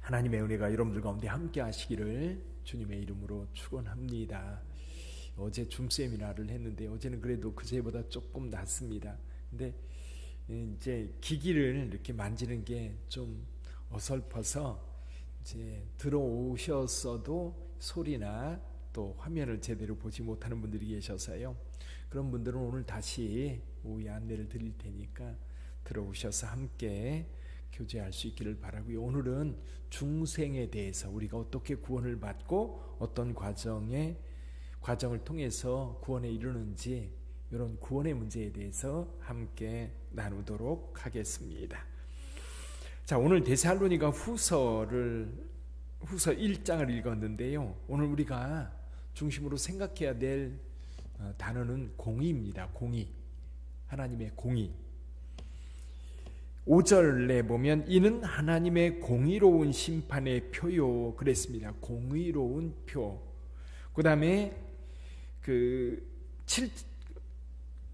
하나님의 은혜가 여러분들 가운데 함께 하시기를 주님의 이름으로 축원합니다. 어제 줌 세미나를 했는데 어제는 그래도 그제보다 조금 낫습니다. 근데 이제 기기를 이렇게 만지는 게 좀 어설퍼서 이제 들어오셨어도 소리나 또 화면을 제대로 보지 못하는 분들이 계셔서요. 그런 분들은 오늘 다시 오후에 안내를 드릴 테니까 들어오셔서 함께 교제할 수 있기를 바라고요. 오늘은 중생에 대해서 우리가 어떻게 구원을 받고 어떤 과정을 통해서 구원에 이르는지 이런 구원의 문제에 대해서 함께 나누도록 하겠습니다. 자, 오늘 데살로니가 후서 1장을 읽었는데요. 오늘 우리가 중심으로 생각해야 될 단어는 공의입니다. 공의. 하나님의 공의. 5절에 보면 이는 하나님의 공의로운 심판의 표요 그랬습니다. 공의로운 표. 그다음에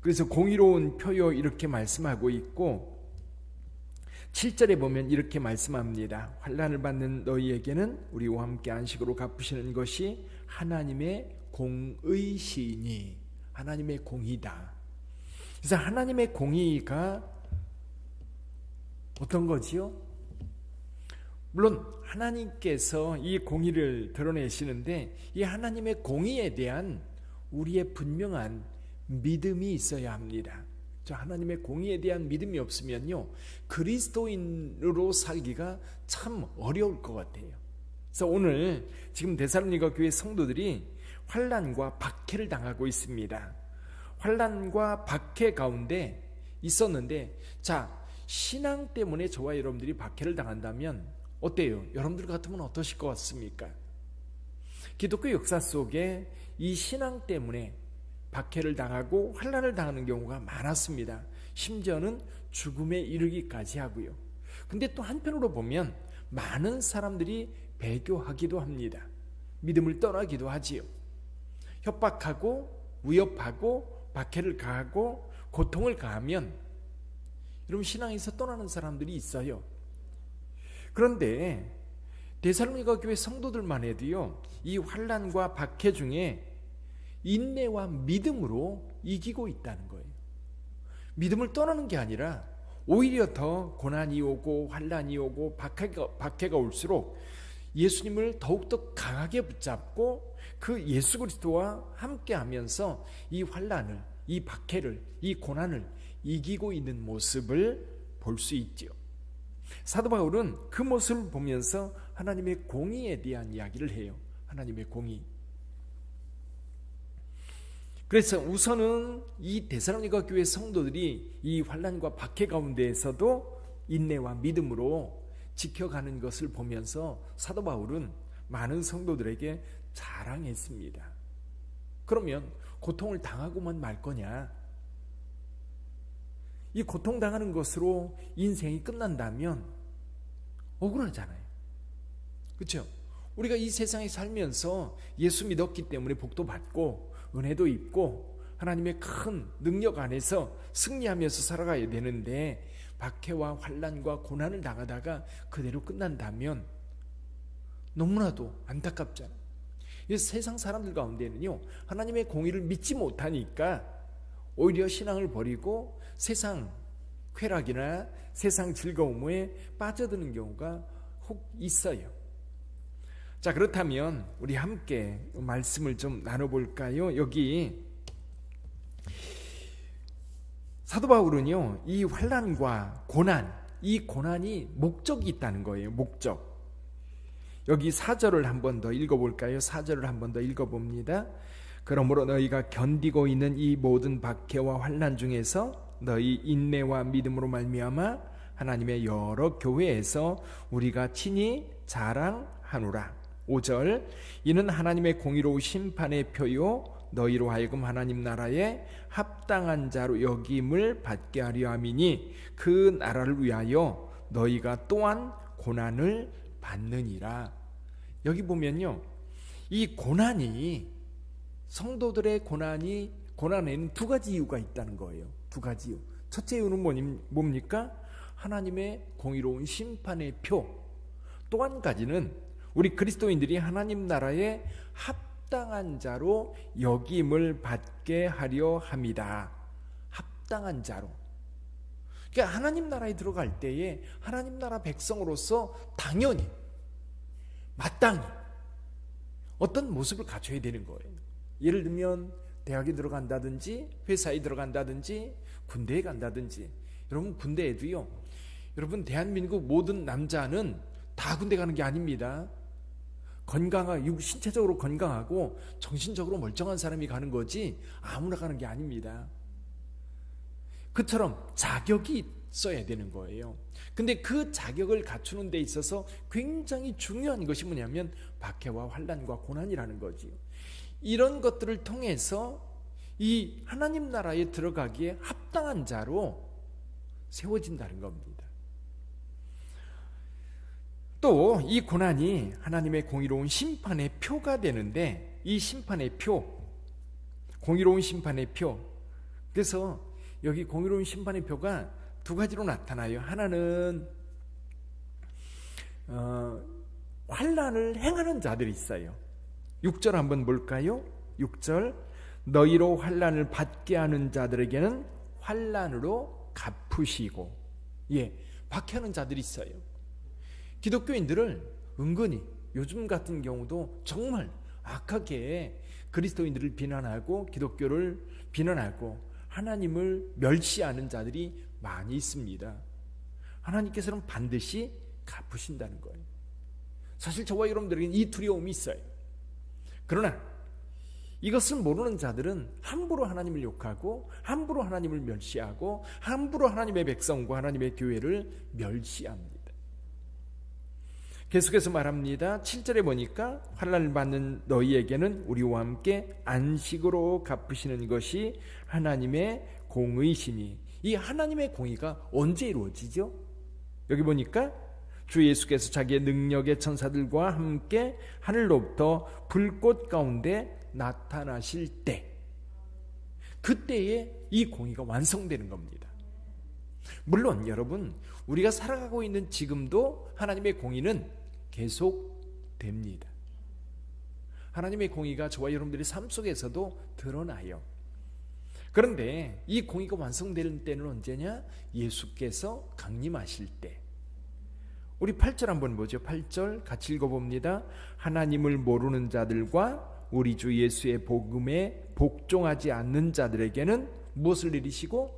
그래서 공의로운 표요 이렇게 말씀하고 있고 7절에 보면 이렇게 말씀합니다. 환난을 받는 너희에게는 우리와 함께 안식으로 갚으시는 것이 하나님의 공의시니 하나님의 공의다. 그래서 하나님의 공의가 어떤 거지요? 물론 하나님께서 이 공의를 드러내시는데 이 하나님의 공의에 대한 우리의 분명한 믿음이 있어야 합니다. 저 하나님의 공의에 대한 믿음이 없으면요 그리스도인으로 살기가 참 어려울 것 같아요. 그래서 오늘 지금 데살로니가 교회 성도들이 환난과 박해를 당하고 있습니다. 환난과 박해 가운데 있었는데 자 신앙 때문에 저와 여러분들이 박해를 당한다면 어때요? 여러분들 같으면 어떠실 것 같습니까? 기독교 역사 속에 이 신앙 때문에 박해를 당하고 환난을 당하는 경우가 많았습니다. 심지어는 죽음에 이르기까지 하고요. 근데 또 한편으로 보면 많은 사람들이 배교하기도 합니다. 믿음을 떠나기도 하지요. 협박하고 위협하고 박해를 가하고 고통을 가하면 여러분 신앙에서 떠나는 사람들이 있어요. 그런데 데살로니가 교회 성도들만 해도요 이 환난과 박해 중에 인내와 믿음으로 이기고 있다는 거예요. 믿음을 떠나는 게 아니라 오히려 더 고난이 오고 환난이 오고 박해가 올수록 예수님을 더욱더 강하게 붙잡고 그 예수 그리스도와 함께 하면서 이 환난을, 이 박해를, 이 고난을 이기고 있는 모습을 볼 수 있죠. 사도 바울은 그 모습을 보면서 하나님의 공의에 대한 이야기를 해요. 하나님의 공의. 그래서 우선은 이 데살로니가 교회 성도들이 이 환난과 박해 가운데에서도 인내와 믿음으로 지켜가는 것을 보면서 사도 바울은 많은 성도들에게 자랑했습니다. 그러면 고통을 당하고만 말 거냐? 이 고통당하는 것으로 인생이 끝난다면 억울하잖아요. 그렇죠? 우리가 이 세상에 살면서 예수 믿었기 때문에 복도 받고 은혜도 입고 하나님의 큰 능력 안에서 승리하면서 살아가야 되는데 박해와 환난과 고난을 당하다가 그대로 끝난다면 너무나도 안타깝잖아요. 세상 사람들 가운데는요 하나님의 공의를 믿지 못하니까 오히려 신앙을 버리고 세상 쾌락이나 세상 즐거움에 빠져드는 경우가 혹 있어요. 자, 그렇다면 우리 함께 말씀을 좀 나눠볼까요? 여기 사도 바울은요 이 환난과 고난, 이 고난이 목적이 있다는 거예요. 목적. 여기 4절을 한 번 더 읽어볼까요? 4절을 한 번 더 읽어봅니다. 그러므로 너희가 견디고 있는 이 모든 박해와 환난 중에서 너희 인내와 믿음으로 말미암아 하나님의 여러 교회에서 우리가 친히 자랑하노라. 5절 이는 하나님의 공의로운 심판의 표요 너희로 하여금 하나님 나라에 합당한 자로 여김을 받게 하려 함이니 그 나라를 위하여 너희가 또한 고난을 받느니라. 여기 보면요 이 고난이 성도들의 고난에는 두 가지 이유가 있다는 거예요. 두 가지 이유. 첫째 이유는 뭡니까? 하나님의 공의로운 심판의 표. 또 한 가지는 우리 그리스도인들이 하나님 나라의 합당한 자로 여김을 받게 하려 합니다. 합당한 자로. 그러니까 하나님 나라에 들어갈 때에 하나님 나라 백성으로서 당연히 마땅히 어떤 모습을 갖춰야 되는 거예요. 예를 들면 대학에 들어간다든지 회사에 들어간다든지 군대에 간다든지. 여러분 군대에도요, 여러분 대한민국 모든 남자는 다 군대 가는 게 아닙니다. 건강하고 신체적으로 건강하고 정신적으로 멀쩡한 사람이 가는 거지 아무나 가는 게 아닙니다. 그처럼 자격이 있어야 되는 거예요. 근데 그 자격을 갖추는 데 있어서 굉장히 중요한 것이 뭐냐면 박해와 환난과 고난이라는 거지요. 이런 것들을 통해서 이 하나님 나라에 들어가기에 합당한 자로 세워진다는 겁니다. 또 이 고난이 하나님의 공의로운 심판의 표가 되는데, 이 심판의 표, 공의로운 심판의 표, 그래서 여기 공의로운 심판의 표가 두 가지로 나타나요. 하나는 환난을 행하는 자들이 있어요. 6절 한번 볼까요? 6절, 너희로 환난을 받게 하는 자들에게는 환난으로 갚으시고. 예, 박해하는 자들이 있어요. 기독교인들을 은근히 요즘 같은 경우도 정말 악하게 그리스도인들을 비난하고 기독교를 비난하고 하나님을 멸시하는 자들이 많이 있습니다. 하나님께서는 반드시 갚으신다는 거예요. 사실 저와 여러분들에게는 이 두려움이 있어요. 그러나 이것을 모르는 자들은 함부로 하나님을 욕하고 함부로 하나님을 멸시하고 함부로 하나님의 백성과 하나님의 교회를 멸시합니다. 계속해서 말합니다. 7절에 보니까 환난을 받는 너희에게는 우리와 함께 안식으로 갚으시는 것이 하나님의 공의시니. 이 하나님의 공의가 언제 이루어지죠? 여기 보니까 주 예수께서 자기의 능력의 천사들과 함께 하늘로부터 불꽃 가운데 나타나실 때, 그때에 이 공의가 완성되는 겁니다. 물론 여러분, 우리가 살아가고 있는 지금도 하나님의 공의는 계속됩니다. 하나님의 공의가 저와 여러분들의 삶 속에서도 드러나요. 그런데 이 공의가 완성되는 때는 언제냐? 예수께서 강림하실 때. 우리 8절 한번 보죠. 8절 같이 읽어봅니다. 하나님을 모르는 자들과 우리 주 예수의 복음에 복종하지 않는 자들에게는 무엇을 내리시고?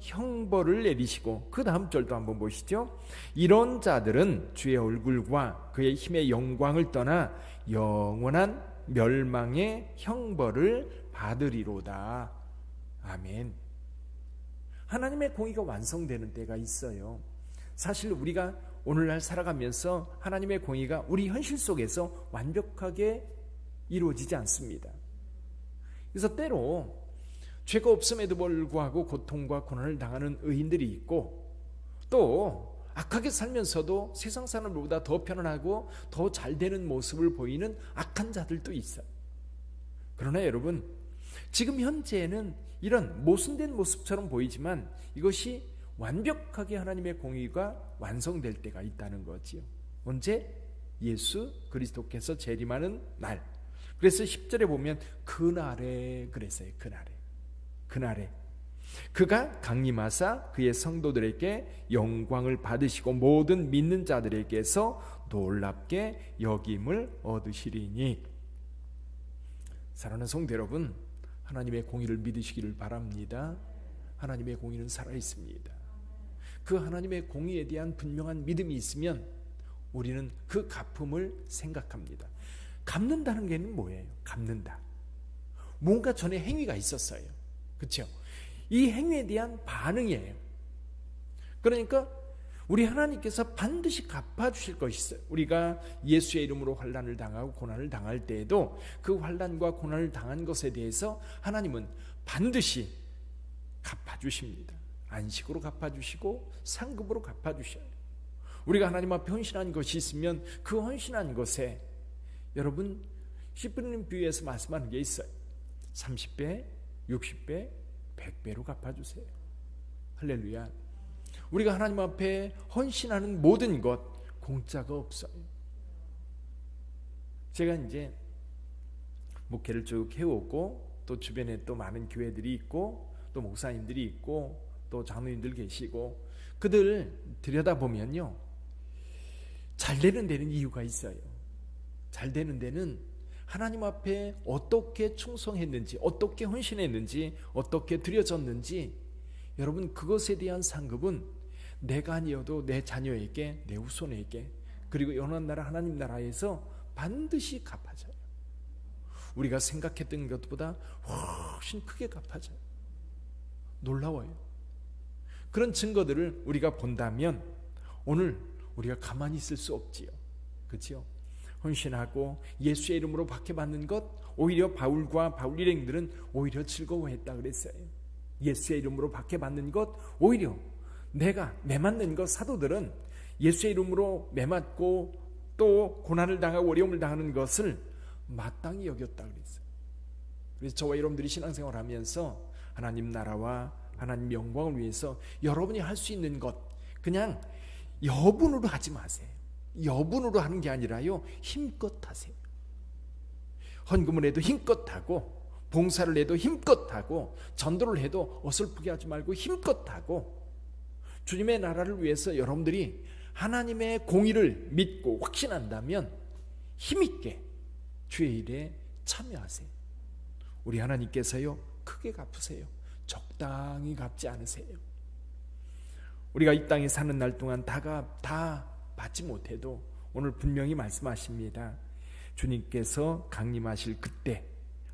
형벌을 내리시고. 그 다음 절도 한번 보시죠. 이런 자들은 주의 얼굴과 그의 힘의 영광을 떠나 영원한 멸망의 형벌을 받으리로다. 아멘. 하나님의 공의가 완성되는 때가 있어요. 사실 우리가 오늘날 살아가면서 하나님의 공의가 우리 현실 속에서 완벽하게 이루어지지 않습니다. 그래서 때로 죄가 없음에도 불구하고 고통과 고난을 당하는 의인들이 있고, 또 악하게 살면서도 세상 사람들보다 더 편안하고 더 잘 되는 모습을 보이는 악한 자들도 있어요. 그러나 여러분, 지금 현재는 이런 모순된 모습처럼 보이지만 이것이 완벽하게 하나님의 공의가 완성될 때가 있다는 거지요. 언제? 예수 그리스도께서 재림하는 날. 그래서 10절에 보면 그날에 그랬어요. 그날에 그가 강림하사 그의 성도들에게 영광을 받으시고 모든 믿는 자들에게서 놀랍게 여김을 얻으시리니. 사랑하는 성도 여러분, 하나님의 공의를 믿으시기를 바랍니다. 하나님의 공의는 살아있습니다. 그 하나님의 공의에 대한 분명한 믿음이 있으면 우리는 그 갚음을 생각합니다. 갚는다는 게 뭐예요? 갚는다. 뭔가 전에 행위가 있었어요. 그렇죠? 이 행위에 대한 반응이에요. 그러니까 우리 하나님께서 반드시 갚아주실 것이 있어요. 우리가 예수의 이름으로 환난을 당하고 고난을 당할 때에도 그 환난과 고난을 당한 것에 대해서 하나님은 반드시 갚아주십니다. 안식으로 갚아주시고 상급으로 갚아주셔요. 우리가 하나님 앞에 헌신한 것이 있으면 그 헌신한 것에, 여러분 시프님 비유에서 말씀하는 게 있어요. 30배, 60배, 100배로 갚아주세요. 할렐루야. 우리가 하나님 앞에 헌신하는 모든 것, 공짜가 없어요. 제가 이제 목회를 쭉 해오고 또 주변에 또 많은 교회들이 있고 또 목사님들이 있고 또 장로님들 계시고 그들 들여다보면요, 잘 되는 데는 이유가 있어요. 잘 되는 데는 하나님 앞에 어떻게 충성했는지, 어떻게 헌신했는지, 어떻게 드려졌는지, 여러분 그것에 대한 상급은 내가 아니어도 내 자녀에게, 내 후손에게, 그리고 영원한 나라 하나님 나라에서 반드시 갚아져요. 우리가 생각했던 것보다 훨씬 크게 갚아져요. 놀라워요. 그런 증거들을 우리가 본다면 오늘 우리가 가만히 있을 수 없지요. 그렇죠? 헌신하고 예수의 이름으로 박해받는 것, 오히려 바울과 바울 일행들은 오히려 즐거워했다 그랬어요. 예수의 이름으로 박해받는 것, 오히려 내가 매맞는 것, 사도들은 예수의 이름으로 매맞고 또 고난을 당하고 어려움을 당하는 것을 마땅히 여겼다 그랬어요. 그래서 저와 여러분들이 신앙생활을 하면서 하나님 나라와 하나님 영광을 위해서 여러분이 할 수 있는 것, 그냥 여분으로 하지 마세요. 여분으로 하는 게 아니라요, 힘껏 하세요. 헌금을 해도 힘껏 하고, 봉사를 해도 힘껏 하고, 전도를 해도 어설프게 하지 말고 힘껏 하고, 주님의 나라를 위해서 여러분들이 하나님의 공의를 믿고 확신한다면 힘있게 주의 일에 참여하세요. 우리 하나님께서요, 크게 갚으세요. 적당히 갚지 않으세요. 우리가 이 땅에 사는 날 동안 다 받지 못해도 오늘 분명히 말씀하십니다. 주님께서 강림하실 그때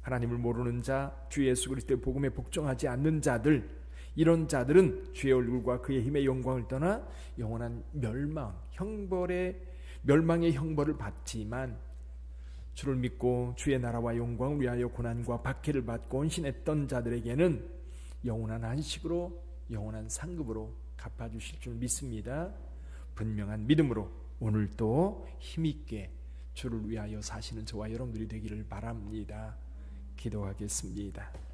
하나님을 모르는 자, 주 예수 그리스도의 복음에 복종하지 않는 자들, 이런 자들은 주의 얼굴과 그의 힘의 영광을 떠나 영원한 멸망의 형벌을 받지만, 주를 믿고 주의 나라와 영광을 위하여 고난과 박해를 받고 헌신했던 자들에게는 영원한 안식으로, 영원한 상급으로 갚아주실 줄 믿습니다. 분명한 믿음으로 오늘도 힘있게 주를 위하여 사시는 저와 여러분들이 되기를 바랍니다. 기도하겠습니다.